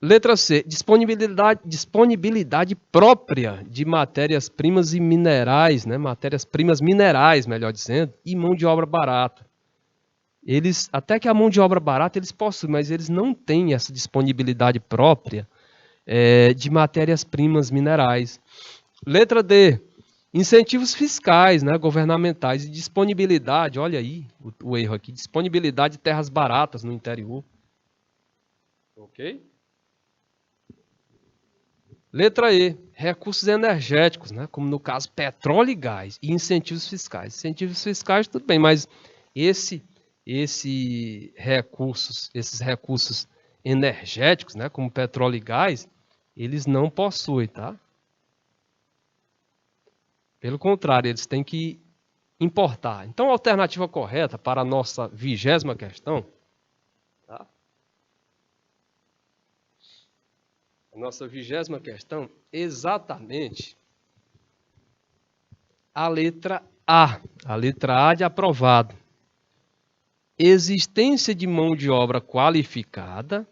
Letra C, disponibilidade própria de matérias-primas e minerais, né? Matérias-primas minerais, melhor dizendo, e mão de obra barata. Eles, até que a mão de obra barata eles possuem, mas eles não têm essa disponibilidade própria de matérias-primas minerais. Letra D, incentivos fiscais, né, governamentais e disponibilidade, olha aí o erro aqui, disponibilidade de terras baratas no interior. Ok? Letra E, recursos energéticos, né, como no caso petróleo e gás, e incentivos fiscais. Incentivos fiscais, tudo bem, mas esses recursos energéticos, né, como petróleo e gás, eles não possuem, tá? Pelo contrário, eles têm que importar. Então, a alternativa correta para a nossa 20ª questão, tá? A nossa 20ª questão, exatamente a letra A. A letra A de aprovado. Existência de mão de obra qualificada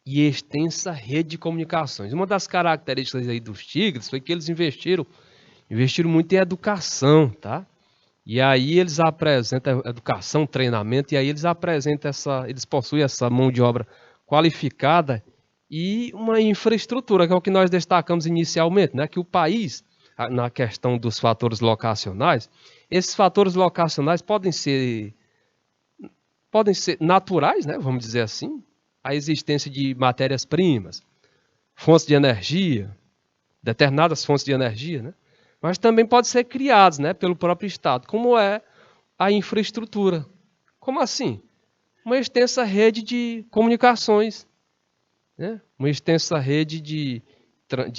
e extensa rede de comunicações. Uma das características aí dos tigres foi que eles investiram muito em educação, tá? E aí eles apresentam educação, treinamento, e aí eles apresentam eles possuem essa mão de obra qualificada e uma infraestrutura, que é o que nós destacamos inicialmente, né? Que o país, na questão dos fatores locacionais, esses fatores locacionais podem ser naturais, né? Vamos dizer assim, a existência de matérias-primas, fontes de energia, determinadas fontes de energia, né? Mas também pode ser criados, né, pelo próprio Estado, como é a infraestrutura. Como assim? Uma extensa rede de comunicações, né? Uma extensa rede de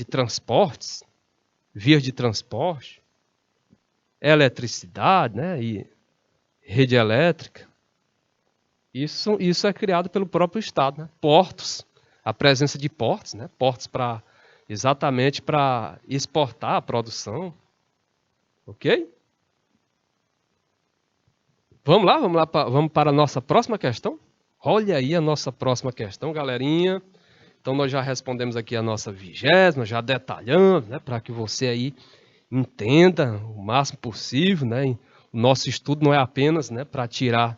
transportes, vias de transporte, eletricidade, né, e rede elétrica. Isso é criado pelo próprio Estado, né? Portos, a presença de portos, né? Portos exatamente para exportar a produção. Ok? Vamos lá, vamos para a nossa próxima questão? Olha aí a nossa próxima questão, galerinha. Então nós já respondemos aqui a nossa 20ª, já detalhamos, né, para que você aí entenda o máximo possível, né? O nosso estudo não é apenas, né, para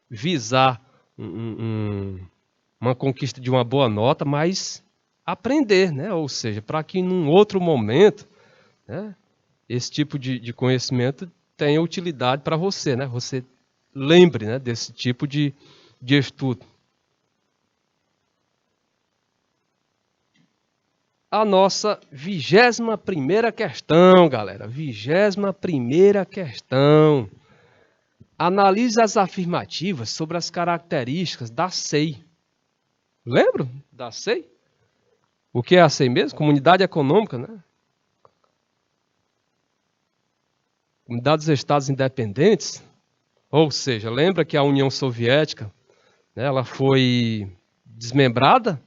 visar uma conquista de uma boa nota, mas aprender, né? Ou seja, para que num outro momento, né, esse tipo de conhecimento tenha utilidade para você, né? Você lembre, né, desse tipo de estudo. A nossa 21ª questão, galera. 21ª questão. Analise as afirmativas sobre as características da SEI. Lembram da SEI? O que é a SEI mesmo? Comunidade Econômica, né? Comunidade dos Estados Independentes. Ou seja, lembra que a União Soviética, né, ela foi desmembrada?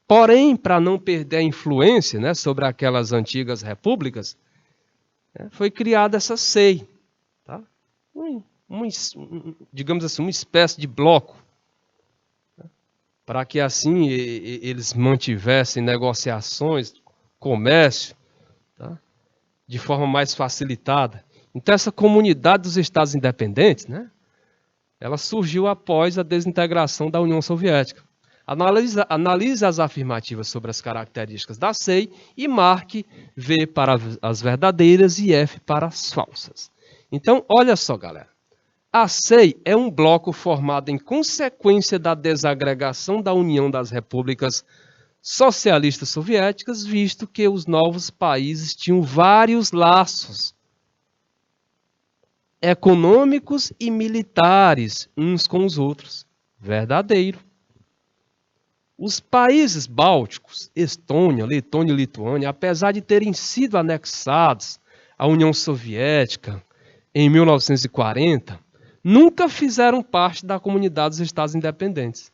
Porém, para não perder a influência, né, sobre aquelas antigas repúblicas, né, foi criada essa SEI. Tá? Digamos assim, uma espécie de bloco. Para que assim eles mantivessem negociações, comércio, tá, de forma mais facilitada. Então essa comunidade dos Estados Independentes, né, ela surgiu após a desintegração da União Soviética. Analise as afirmativas sobre as características da SEI e marque V para as verdadeiras e F para as falsas. Então, olha só, galera. A CEI é um bloco formado em consequência da desagregação da União das Repúblicas Socialistas Soviéticas, visto que os novos países tinham vários laços econômicos e militares uns com os outros. Verdadeiro. Os países bálticos, Estônia, Letônia e Lituânia, apesar de terem sido anexados à União Soviética em 1940, nunca fizeram parte da comunidade dos Estados Independentes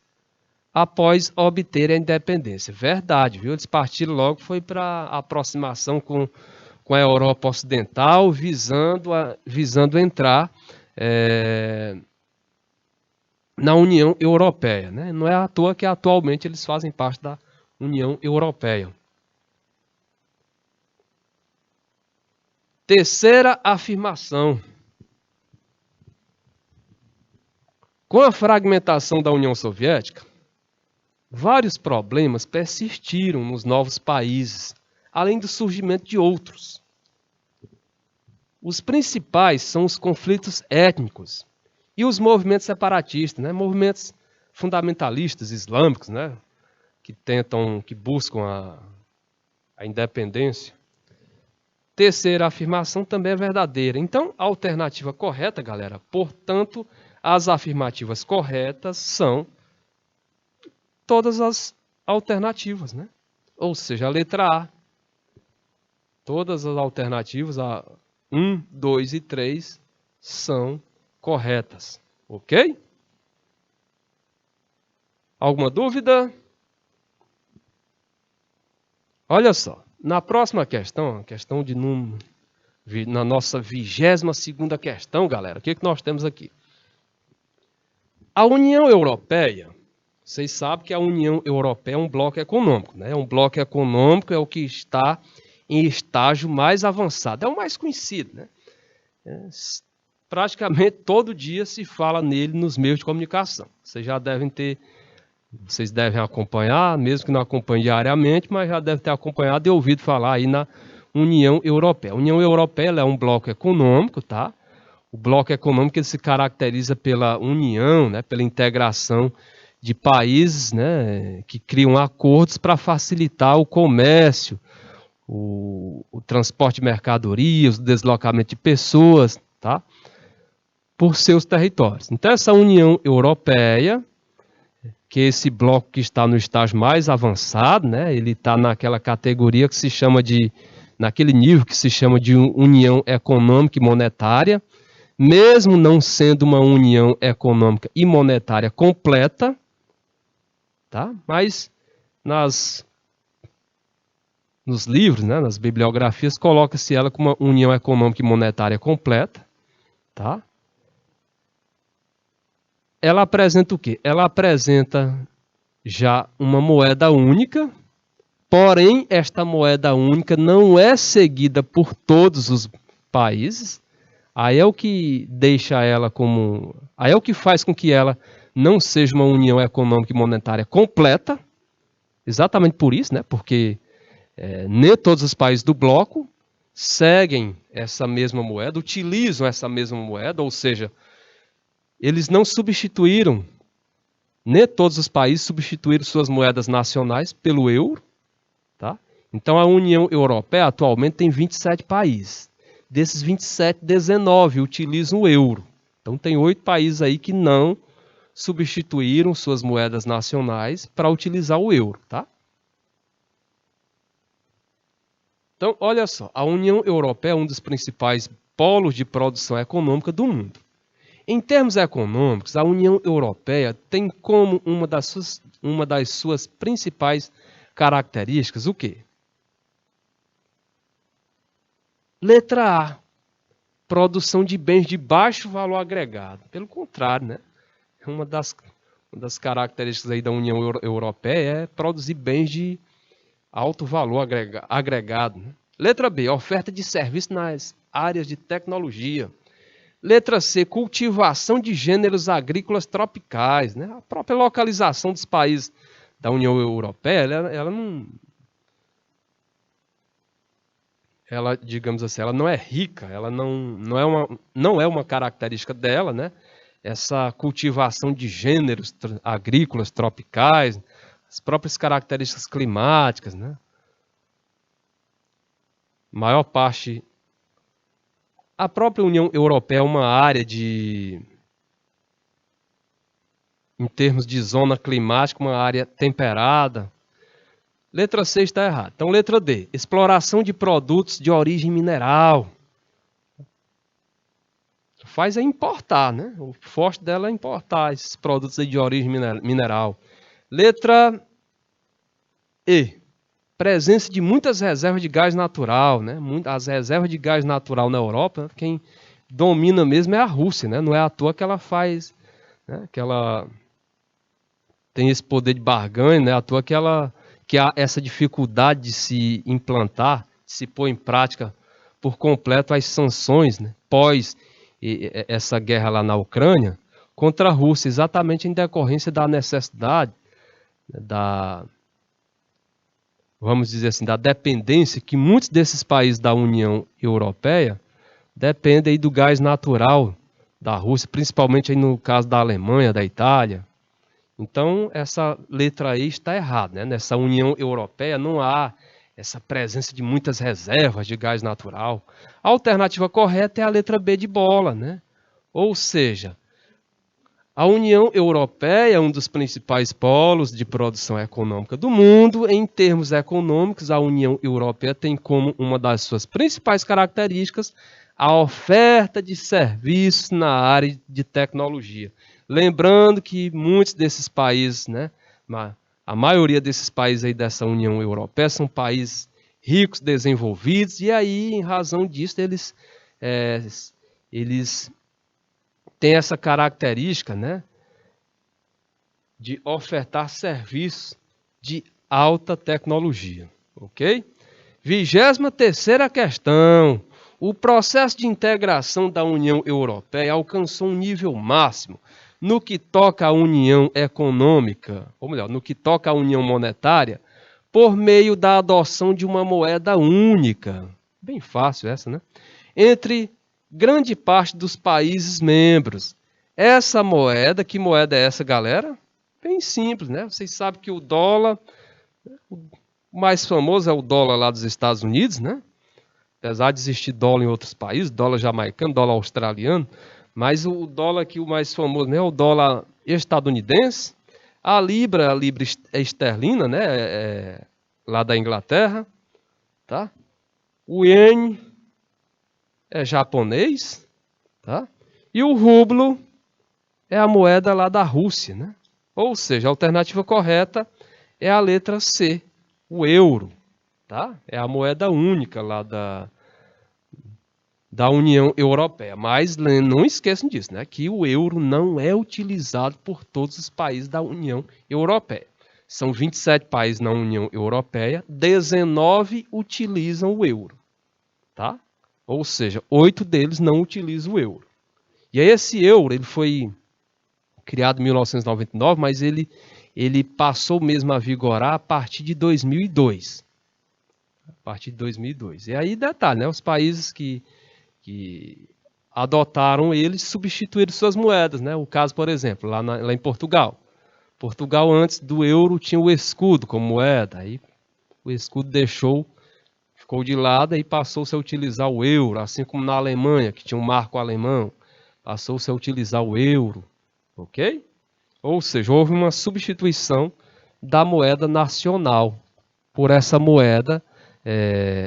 após obter a independência. Verdade, viu? Eles partiram logo, foi para a aproximação com a Europa Ocidental, visando entrar na União Europeia, né? Não é à toa que atualmente eles fazem parte da União Europeia. Terceira afirmação. Com a fragmentação da União Soviética, vários problemas persistiram nos novos países, além do surgimento de outros. Os principais são os conflitos étnicos e os movimentos separatistas, né? Movimentos fundamentalistas islâmicos, né? que buscam a independência. Terceira afirmação também é verdadeira. Então, a alternativa correta, galera, portanto, as afirmativas corretas são todas as alternativas, né? Ou seja, a letra A. Todas as alternativas, a 1, 2 e 3, são corretas. Ok? Alguma dúvida? Olha só. Na próxima questão, a questão de número, na nossa 22ª questão, galera, o que nós temos aqui? A União Europeia, vocês sabem que a União Europeia é um bloco econômico, né? Um bloco econômico é o que está em estágio mais avançado, é o mais conhecido, né? Praticamente todo dia se fala nele nos meios de comunicação. Vocês devem acompanhar, mesmo que não acompanhem diariamente, mas já devem ter acompanhado e ouvido falar aí na União Europeia. A União Europeia é um bloco econômico, tá? O bloco econômico ele se caracteriza pela união, né, pela integração de países, né, que criam acordos para facilitar o comércio, o transporte de mercadorias, o deslocamento de pessoas, tá? Por seus territórios. Então, essa União Europeia, que é esse bloco que está no estágio mais avançado, né? Ele está naquela categoria que se chama naquele nível que se chama de união econômica e monetária, mesmo não sendo uma união econômica e monetária completa, tá? Mas nos livros, né? Nas bibliografias, coloca-se ela como uma união econômica e monetária completa, tá? Ela apresenta o quê? Ela apresenta já uma moeda única, porém esta moeda única não é seguida por todos os países. Aí é o que deixa ela como... Aí é o que faz com que ela não seja uma união econômica e monetária completa, exatamente por isso, né? Porque nem todos os países do bloco seguem essa mesma moeda, utilizam essa mesma moeda, ou seja, eles não substituíram, nem todos os países substituíram suas moedas nacionais pelo euro, tá? Então a União Europeia atualmente tem 27 países. Desses 27, 19 utilizam o euro. Então tem 8 países aí que não substituíram suas moedas nacionais para utilizar o euro, tá? Então, olha só, a União Europeia é um dos principais polos de produção econômica do mundo. Em termos econômicos, a União Europeia tem como uma das suas principais características o quê? Letra A, produção de bens de baixo valor agregado. Pelo contrário, né? Uma das características aí da União Europeia é produzir bens de alto valor agregado. Né? Letra B, oferta de serviços nas áreas de tecnologia. Letra C, cultivação de gêneros agrícolas tropicais. Né? A própria localização dos países da União Europeia, ela não... ela, digamos assim, ela não é rica, ela não é uma característica dela, né? Essa cultivação de gêneros agrícolas tropicais, as próprias características climáticas, né? Maior parte, a própria União Europeia é uma área em termos de zona climática, uma área temperada. Letra C está errada. Então, letra D, exploração de produtos de origem mineral. Faz é importar, né? O forte dela é importar esses produtos aí de origem mineral. Letra E, presença de muitas reservas de gás natural, né? As reservas de gás natural na Europa, quem domina mesmo é a Rússia, né? Não é à toa que ela faz, né? Que ela tem esse poder de barganha, né? À toa que há essa dificuldade de se implantar, de se pôr em prática por completo as sanções, né? Pós essa guerra lá na Ucrânia contra a Rússia, exatamente em decorrência da necessidade, da, vamos dizer assim, da dependência que muitos desses países da União Europeia dependem aí do gás natural da Rússia, principalmente aí no caso da Alemanha, da Itália. Então, essa letra E está errada, né? Nessa União Europeia não há essa presença de muitas reservas de gás natural. A alternativa correta é a letra B de bola, né? Ou seja, a União Europeia é um dos principais polos de produção econômica do mundo. Em termos econômicos, a União Europeia tem como uma das suas principais características a oferta de serviços na área de tecnologia. Lembrando que muitos desses países, né, a maioria desses países aí dessa União Europeia são países ricos, desenvolvidos, e aí, em razão disso, eles têm essa característica, né, de ofertar serviços de alta tecnologia, ok? 23ª questão. O processo de integração da União Europeia alcançou um nível máximo no que toca à união econômica, ou melhor, no que toca à união monetária, por meio da adoção de uma moeda única. Bem fácil essa, né? Entre grande parte dos países membros. Essa moeda, que moeda é essa, galera? Bem simples, né? Vocês sabem que o dólar, o mais famoso é o dólar lá dos Estados Unidos, né? Apesar de existir dólar em outros países, dólar jamaicano, dólar australiano, mas o dólar aqui, o mais famoso, né, é o dólar estadunidense. A libra esterlina, né, lá da Inglaterra, tá? O iene é japonês, tá? E o rublo é a moeda lá da Rússia, né? Ou seja, a alternativa correta é a letra C, o euro, tá? É a moeda única lá da União Europeia. Mas não esqueçam disso, né? Que o euro não é utilizado por todos os países da União Europeia. São 27 países na União Europeia, 19 utilizam o euro, tá? Ou seja, 8 deles não utilizam o euro. E aí esse euro, ele foi criado em 1999, mas ele passou mesmo a vigorar a partir de 2002. A partir de 2002. E aí, detalhe, né? Os países que adotaram eles substituíram suas moedas, né? O caso, por exemplo, lá em Portugal. Portugal, antes do euro, tinha o escudo como moeda. Aí o escudo ficou de lado e passou-se a utilizar o euro, assim como na Alemanha, que tinha um marco alemão, passou-se a utilizar o euro, ok? Ou seja, houve uma substituição da moeda nacional por essa moeda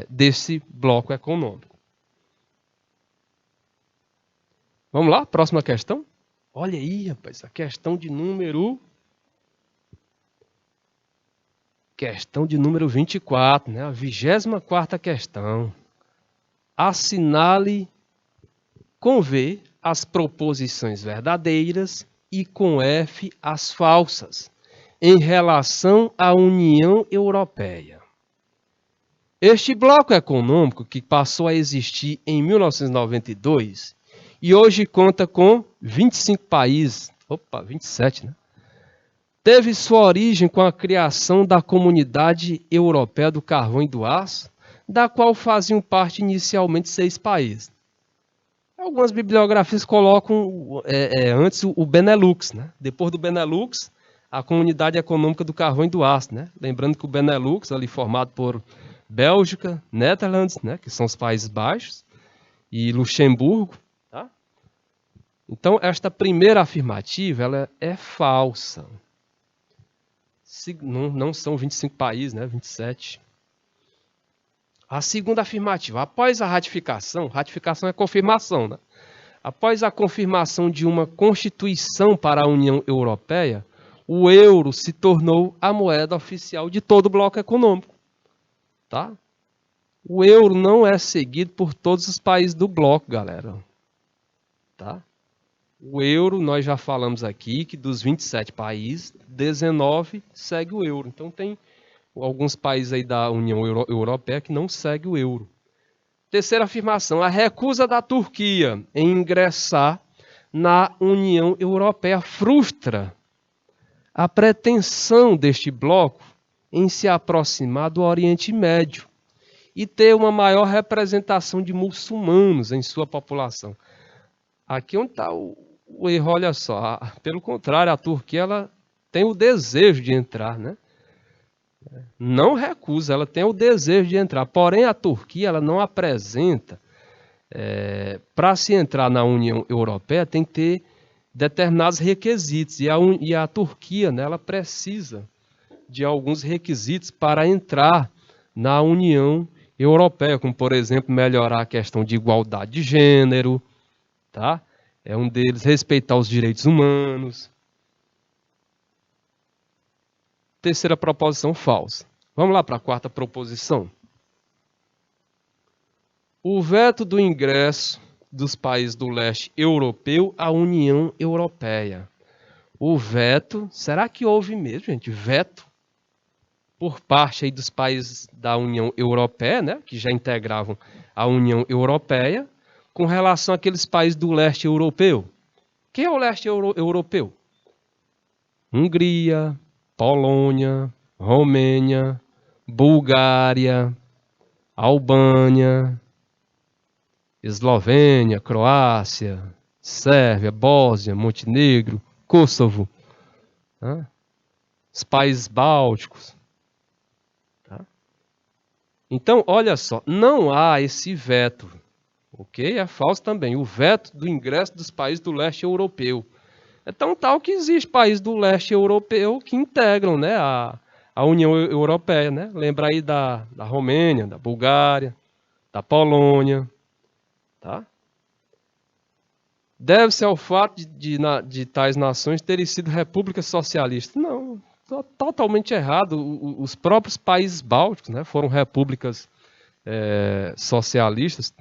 desse bloco econômico. Vamos lá, próxima questão. Olha aí, rapaz, a questão de número 24, né? A 24ª questão. Assinale com V as proposições verdadeiras e com F as falsas em relação à União Europeia. Este bloco econômico, que passou a existir em 1992 e hoje conta com 25 países, 27, né? Teve sua origem com a criação da Comunidade Europeia do Carvão e do Aço da qual faziam parte inicialmente 6 países. Algumas bibliografias colocam antes o Benelux, né? Depois do Benelux, a Comunidade Econômica do Carvão e do Aço, né? Lembrando que o Benelux, ali formado por Bélgica, Netherlands, né? Que são os Países Baixos, e Luxemburgo, tá? Então, esta primeira afirmativa, ela é falsa. Não são 25 países, né? 27. A segunda afirmativa, após a ratificação é confirmação, né? Após a confirmação de uma Constituição para a União Europeia, o euro se tornou a moeda oficial de todo o bloco econômico. Tá? O euro não é seguido por todos os países do bloco, galera. Tá? O euro, nós já falamos aqui que dos 27 países, 19 segue o euro. Então tem alguns países aí da União Europeia que não seguem o euro. Terceira afirmação, a recusa da Turquia em ingressar na União Europeia frustra a pretensão deste bloco em se aproximar do Oriente Médio e ter uma maior representação de muçulmanos em sua população. Aqui onde está o erro, olha só. Pelo contrário, a Turquia ela tem o desejo de entrar, né? Não recusa, ela tem o desejo de entrar. Porém, a Turquia ela não apresenta. Para se entrar na União Europeia, tem que ter determinados requisitos. E a Turquia, né, ela precisa de alguns requisitos para entrar na União Europeia, como, por exemplo, melhorar a questão de igualdade de gênero, tá? É um deles, respeitar os direitos humanos. Terceira proposição falsa. Vamos lá para a quarta proposição. O veto do ingresso dos países do leste europeu à União Europeia. O veto, será que houve mesmo, gente? Veto por parte aí dos países da União Europeia, né, que já integravam a União Europeia, com relação àqueles países do leste europeu. Quem é o leste europeu? Hungria, Polônia, Romênia, Bulgária, Albânia, Eslovênia, Croácia, Sérvia, Bósnia, Montenegro, Kosovo, né? Os países bálticos. Tá? Então, olha só, não há esse veto, ok? É falso também, o veto do ingresso dos países do leste europeu. É tão tal que existe países do leste europeu que integram, né, a União Europeia. Né? Lembra aí da Romênia, da Bulgária, da Polônia. Tá? Deve-se ao fato de tais nações terem sido repúblicas socialistas. Não, totalmente errado. Os próprios países bálticos, né, foram repúblicas socialistas,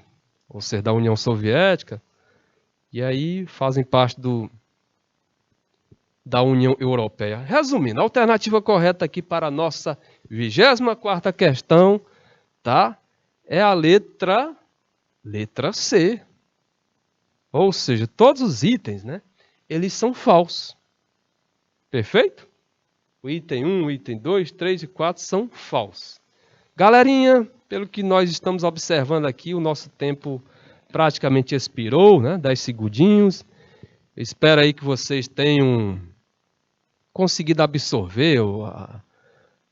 ou seja, da União Soviética, e aí fazem parte da União Europeia. Resumindo, a alternativa correta aqui para a nossa 24ª questão, tá? É a letra C. Ou seja, todos os itens, né? Eles são falsos. Perfeito? O item 1, o item 2, 3 e 4 são falsos. Galerinha, pelo que nós estamos observando aqui, o nosso tempo praticamente expirou, né? 10 segundinhos. Eu espero aí que vocês tenham conseguido absorver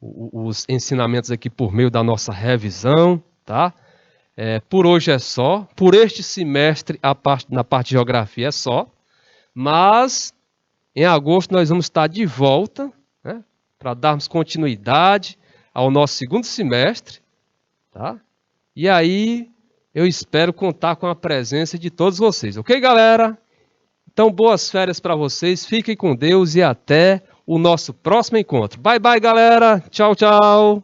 os ensinamentos aqui por meio da nossa revisão, tá? Por hoje é só. Por este semestre, na parte de geografia é só. Mas, em agosto, nós vamos estar de volta, né, para darmos continuidade ao nosso segundo semestre. Tá? E aí, eu espero contar com a presença de todos vocês. Ok, galera? Então, boas férias para vocês. Fiquem com Deus e até o nosso próximo encontro. Bye, bye, galera. Tchau, tchau.